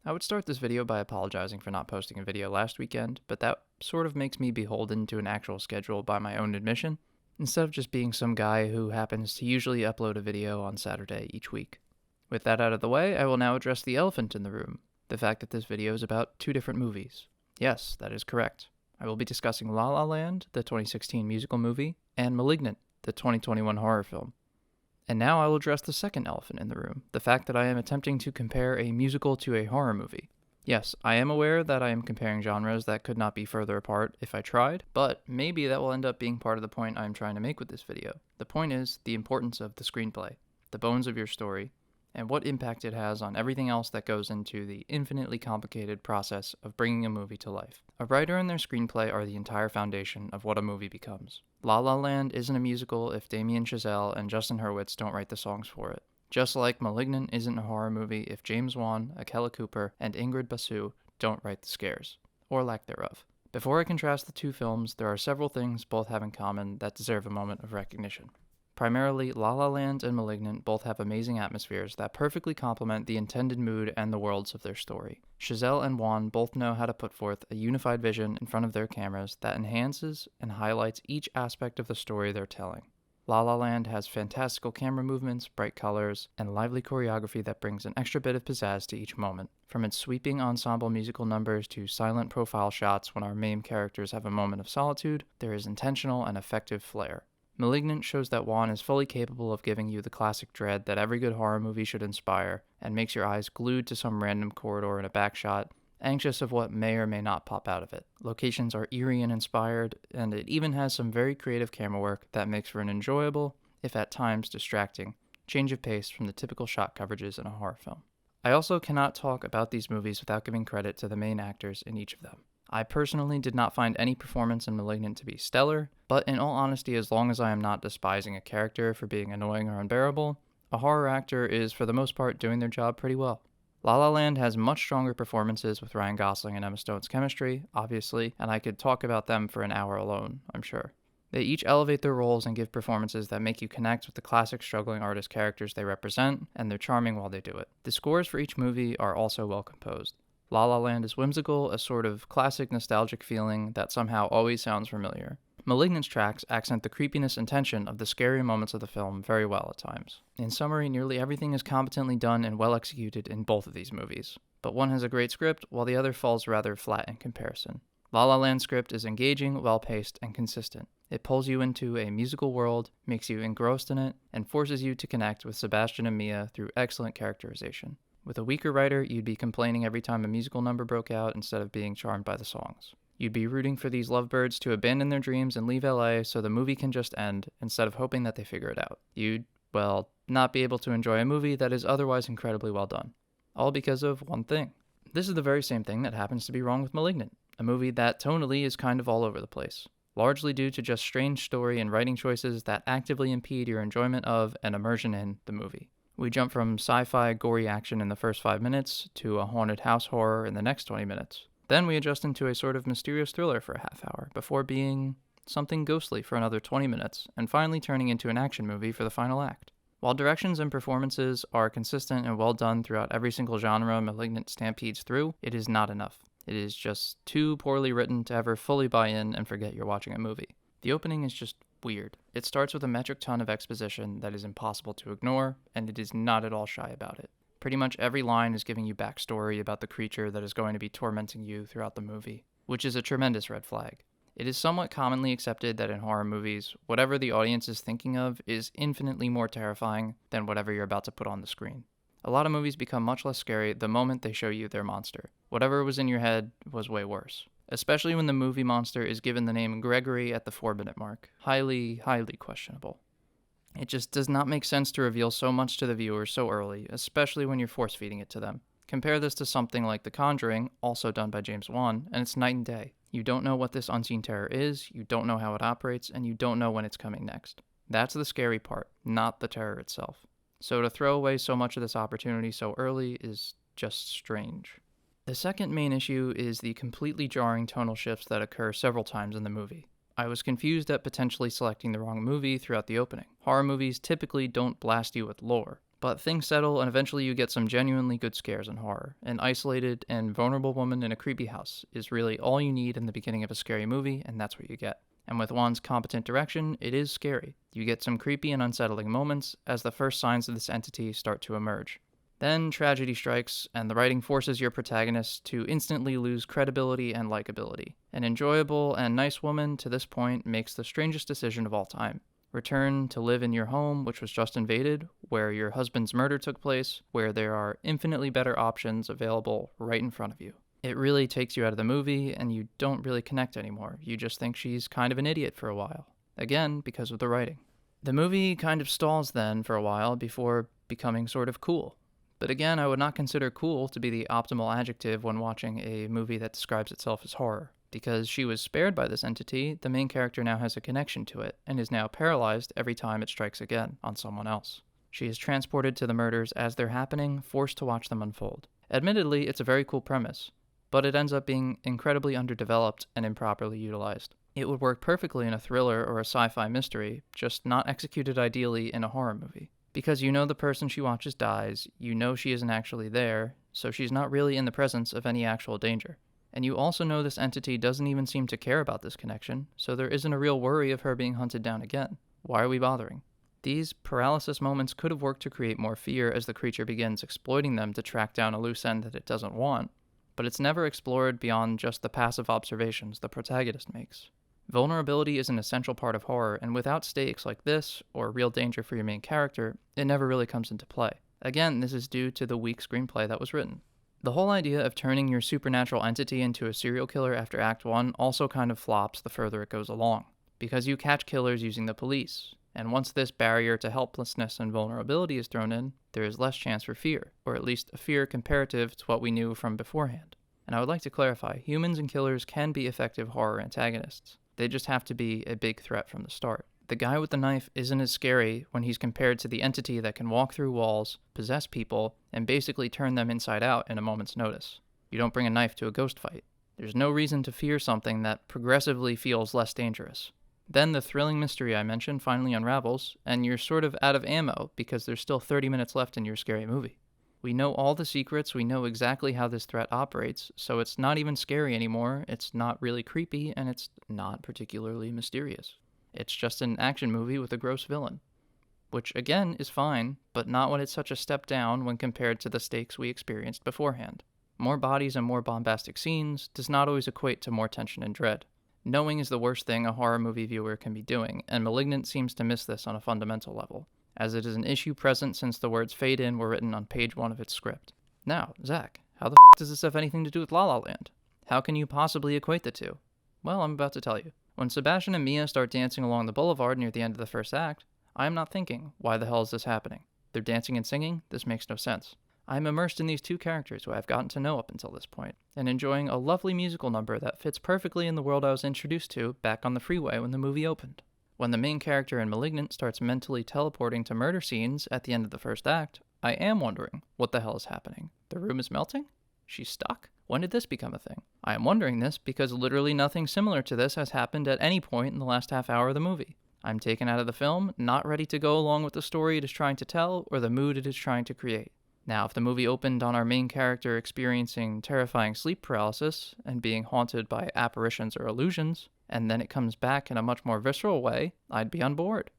I would start this video by apologizing for not posting a video last weekend, but that sort of makes me beholden to an actual schedule by my own admission, instead of just being some guy who happens to usually upload a video on Saturday each week. With that out of the way, I will now address the elephant in the room, the fact that this video is about two different movies. Yes, that is correct. I will be discussing La La Land, the 2016 musical movie, and Malignant, the 2021 horror film. And now I will address the second elephant in the room, the fact that I am attempting to compare a musical to a horror movie. Yes, I am aware that I am comparing genres that could not be further apart if I tried, but maybe that will end up being part of the point I am trying to make with this video. The point is the importance of the screenplay, the bones of your story, and what impact it has on everything else that goes into the infinitely complicated process of bringing a movie to life. A writer and their screenplay are the entire foundation of what a movie becomes. La La Land isn't a musical if Damien Chazelle and Justin Hurwitz don't write the songs for it. Just like Malignant isn't a horror movie if James Wan, Akela Cooper, and Ingrid Basu don't write the scares, or lack thereof. Before I contrast the two films, there are several things both have in common that deserve a moment of recognition. Primarily, La La Land and Malignant both have amazing atmospheres that perfectly complement the intended mood and the worlds of their story. Chazelle and Wan both know how to put forth a unified vision in front of their cameras that enhances and highlights each aspect of the story they're telling. La La Land has fantastical camera movements, bright colors, and lively choreography that brings an extra bit of pizzazz to each moment. From its sweeping ensemble musical numbers to silent profile shots when our main characters have a moment of solitude, there is intentional and effective flair. Malignant shows that Wan is fully capable of giving you the classic dread that every good horror movie should inspire, and makes your eyes glued to some random corridor in a backshot, anxious of what may or may not pop out of it. Locations are eerie and inspired, and it even has some very creative camera work that makes for an enjoyable, if at times distracting, change of pace from the typical shot coverages in a horror film. I also cannot talk about these movies without giving credit to the main actors in each of them. I personally did not find any performance in Malignant to be stellar, but in all honesty, as long as I am not despising a character for being annoying or unbearable, a horror actor is for the most part doing their job pretty well. La La Land has much stronger performances with Ryan Gosling and Emma Stone's chemistry, obviously, and I could talk about them for an hour alone, I'm sure. They each elevate their roles and give performances that make you connect with the classic struggling artist characters they represent, and they're charming while they do it. The scores for each movie are also well composed. La La Land is whimsical, a sort of classic nostalgic feeling that somehow always sounds familiar. Malignant's tracks accent the creepiness and tension of the scary moments of the film very well at times. In summary, nearly everything is competently done and well executed in both of these movies, but one has a great script while the other falls rather flat in comparison. La La Land's script is engaging, well-paced, and consistent. It pulls you into a musical world, makes you engrossed in it, and forces you to connect with Sebastian and Mia through excellent characterization. With a weaker writer, you'd be complaining every time a musical number broke out instead of being charmed by the songs. You'd be rooting for these lovebirds to abandon their dreams and leave LA so the movie can just end instead of hoping that they figure it out. You'd, well, not be able to enjoy a movie that is otherwise incredibly well done. All because of one thing. This is the very same thing that happens to be wrong with Malignant, a movie that tonally is kind of all over the place, largely due to just strange story and writing choices that actively impede your enjoyment of and immersion in the movie. We jump from sci-fi gory action in the first 5 minutes to a haunted house horror in the next 20 minutes. Then we adjust into a sort of mysterious thriller for a half hour, before being something ghostly for another 20 minutes, and finally turning into an action movie for the final act. While directions and performances are consistent and well done throughout every single genre Malignant stampedes through, it is not enough. It is just too poorly written to ever fully buy in and forget you're watching a movie. The opening is just weird. It starts with a metric ton of exposition that is impossible to ignore, and it is not at all shy about it. Pretty much every line is giving you backstory about the creature that is going to be tormenting you throughout the movie, which is a tremendous red flag. It is somewhat commonly accepted that in horror movies, whatever the audience is thinking of is infinitely more terrifying than whatever you're about to put on the screen. A lot of movies become much less scary the moment they show you their monster. Whatever was in your head was way worse. Especially when the movie monster is given the name Gregory at the 4-minute mark. Highly, highly questionable. It just does not make sense to reveal so much to the viewer so early, especially when you're force-feeding it to them. Compare this to something like The Conjuring, also done by James Wan, and it's night and day. You don't know what this unseen terror is, you don't know how it operates, and you don't know when it's coming next. That's the scary part, not the terror itself. So to throw away so much of this opportunity so early is just strange. The second main issue is the completely jarring tonal shifts that occur several times in the movie. I was confused at potentially selecting the wrong movie throughout the opening. Horror movies typically don't blast you with lore, But things settle, and eventually you get some genuinely good scares in horror. An isolated and vulnerable woman in a creepy house is really all you need in the beginning of a scary movie, and that's what you get. And with Wan's competent direction, it is scary. You get some creepy and unsettling moments as the first signs of this entity start to emerge. Then tragedy strikes, and the writing forces your protagonist to instantly lose credibility and likability. An enjoyable and nice woman to this point makes the strangest decision of all time. Return to live in your home, which was just invaded, where your husband's murder took place, where there are infinitely better options available right in front of you. It really takes you out of the movie, and you don't really connect anymore. You just think she's kind of an idiot for a while. Again, because of the writing. The movie kind of stalls then for a while before becoming sort of cool. But again, I would not consider cool to be the optimal adjective when watching a movie that describes itself as horror. Because she was spared by this entity, the main character now has a connection to it, and is now paralyzed every time it strikes again on someone else. She is transported to the murders as they're happening, forced to watch them unfold. Admittedly, it's a very cool premise, but it ends up being incredibly underdeveloped and improperly utilized. It would work perfectly in a thriller or a sci-fi mystery, just not executed ideally in a horror movie. Because you know the person she watches dies, you know she isn't actually there, so she's not really in the presence of any actual danger. And you also know this entity doesn't even seem to care about this connection, so there isn't a real worry of her being hunted down again. Why are we bothering? These paralysis moments could have worked to create more fear as the creature begins exploiting them to track down a loose end that it doesn't want, but it's never explored beyond just the passive observations the protagonist makes. Vulnerability is an essential part of horror, and without stakes like this, or real danger for your main character, it never really comes into play. Again, this is due to the weak screenplay that was written. The whole idea of turning your supernatural entity into a serial killer after Act 1 also kind of flops the further it goes along, because you catch killers using the police, and once this barrier to helplessness and vulnerability is thrown in, there is less chance for fear, or at least a fear comparative to what we knew from beforehand. And I would like to clarify, humans and killers can be effective horror antagonists. They just have to be a big threat from the start. The guy with the knife isn't as scary when he's compared to the entity that can walk through walls, possess people, and basically turn them inside out in a moment's notice. You don't bring a knife to a ghost fight. There's no reason to fear something that progressively feels less dangerous. Then the thrilling mystery I mentioned finally unravels, and you're sort of out of ammo because there's still 30 minutes left in your scary movie. We know all the secrets, we know exactly how this threat operates, so it's not even scary anymore, it's not really creepy, and it's not particularly mysterious. It's just an action movie with a gross villain. Which, again, is fine, but not when it's such a step down when compared to the stakes we experienced beforehand. More bodies and more bombastic scenes does not always equate to more tension and dread. Knowing is the worst thing a horror movie viewer can be doing, and Malignant seems to miss this on a fundamental level, as it is an issue present since the words fade in were written on page 1 of its script. Now, Zach, how the does this have anything to do with La La Land? How can you possibly equate the two? Well, I'm about to tell you. When Sebastian and Mia start dancing along the boulevard near the end of the first act, I am not thinking, why the hell is this happening? They're dancing and singing? This makes no sense. I am immersed in these two characters who I have gotten to know up until this point, and enjoying a lovely musical number that fits perfectly in the world I was introduced to back on the freeway when the movie opened. When the main character in Malignant starts mentally teleporting to murder scenes at the end of the first act, I am wondering, what the hell is happening? The room is melting? She's stuck? When did this become a thing? I am wondering this because literally nothing similar to this has happened at any point in the last half hour of the movie. I'm taken out of the film, not ready to go along with the story it is trying to tell or the mood it is trying to create. Now, if the movie opened on our main character experiencing terrifying sleep paralysis and being haunted by apparitions or illusions, and then it comes back in a much more visceral way, I'd be on board.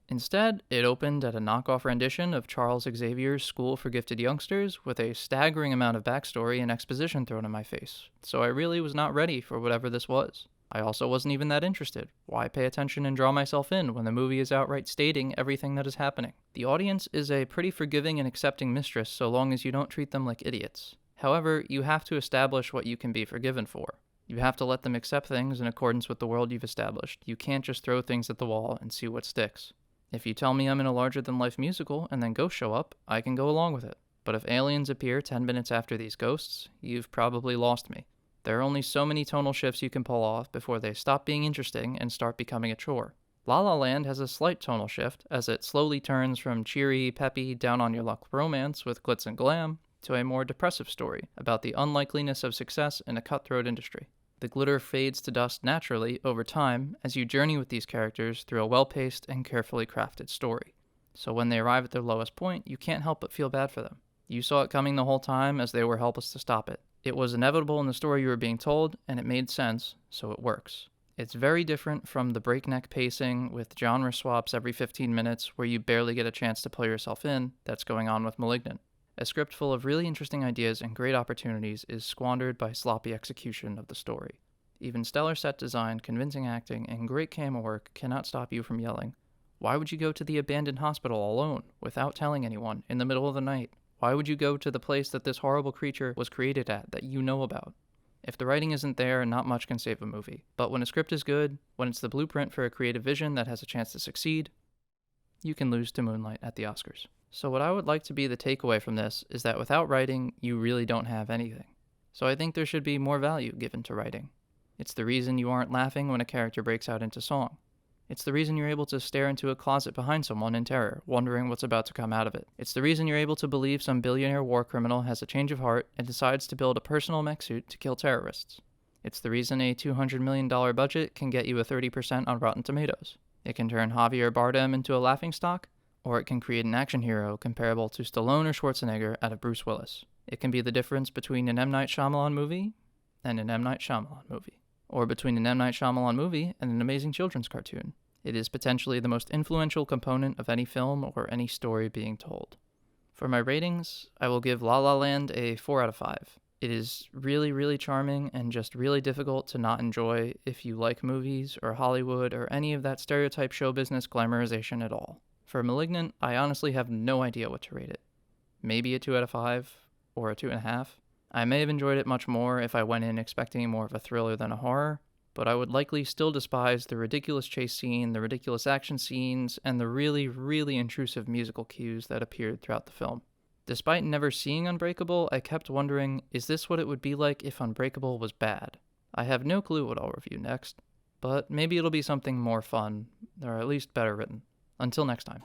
Instead, it opened at a knockoff rendition of Charles Xavier's School for Gifted Youngsters with a staggering amount of backstory and exposition thrown in my face, so I really was not ready for whatever this was. I also wasn't even that interested. Why pay attention and draw myself in when the movie is outright stating everything that is happening? The audience is a pretty forgiving and accepting mistress so long as you don't treat them like idiots. However, you have to establish what you can be forgiven for. You have to let them accept things in accordance with the world you've established. You can't just throw things at the wall and see what sticks. If you tell me I'm in a larger-than-life musical and then ghosts show up, I can go along with it. But if aliens appear 10 minutes after these ghosts, you've probably lost me. There are only so many tonal shifts you can pull off before they stop being interesting and start becoming a chore. La La Land has a slight tonal shift as it slowly turns from cheery, peppy, down-on-your-luck romance with glitz and glam to a more depressive story about the unlikeliness of success in a cutthroat industry. The glitter fades to dust naturally over time as you journey with these characters through a well-paced and carefully crafted story. So when they arrive at their lowest point, you can't help but feel bad for them. You saw it coming the whole time as they were helpless to stop it. It was inevitable in the story you were being told, and it made sense, so it works. It's very different from the breakneck pacing with genre swaps every 15 minutes where you barely get a chance to pull yourself in that's going on with Malignant. A script full of really interesting ideas and great opportunities is squandered by sloppy execution of the story. Even stellar set design, convincing acting, and great camera work cannot stop you from yelling, "Why would you go to the abandoned hospital alone, without telling anyone, in the middle of the night? Why would you go to the place that this horrible creature was created at, that you know about?" If the writing isn't there, not much can save a movie. But when a script is good, when it's the blueprint for a creative vision that has a chance to succeed, you can lose to Moonlight at the Oscars. So what I would like to be the takeaway from this is that without writing, you really don't have anything. So I think there should be more value given to writing. It's the reason you aren't laughing when a character breaks out into song. It's the reason you're able to stare into a closet behind someone in terror, wondering what's about to come out of it. It's the reason you're able to believe some billionaire war criminal has a change of heart and decides to build a personal mech suit to kill terrorists. It's the reason a $200 million budget can get you a 30% on Rotten Tomatoes. It can turn Javier Bardem into a laughingstock, or it can create an action hero comparable to Stallone or Schwarzenegger out of Bruce Willis. It can be the difference between an M. Night Shyamalan movie and an M. Night Shyamalan movie, or between an M. Night Shyamalan movie and an amazing children's cartoon. It is potentially the most influential component of any film or any story being told. For my ratings, I will give La La Land a 4 out of 5. It is really, really charming and just really difficult to not enjoy if you like movies or Hollywood or any of that stereotype show business glamorization at all. For Malignant, I honestly have no idea what to rate it. Maybe a 2 out of 5 or a 2.5. I may have enjoyed it much more if I went in expecting more of a thriller than a horror, but I would likely still despise the ridiculous chase scene, the ridiculous action scenes, and the really, really intrusive musical cues that appeared throughout the film. Despite never seeing Unbreakable, I kept wondering, is this what it would be like if Unbreakable was bad? I have no clue what I'll review next, but maybe it'll be something more fun, or at least better written. Until next time.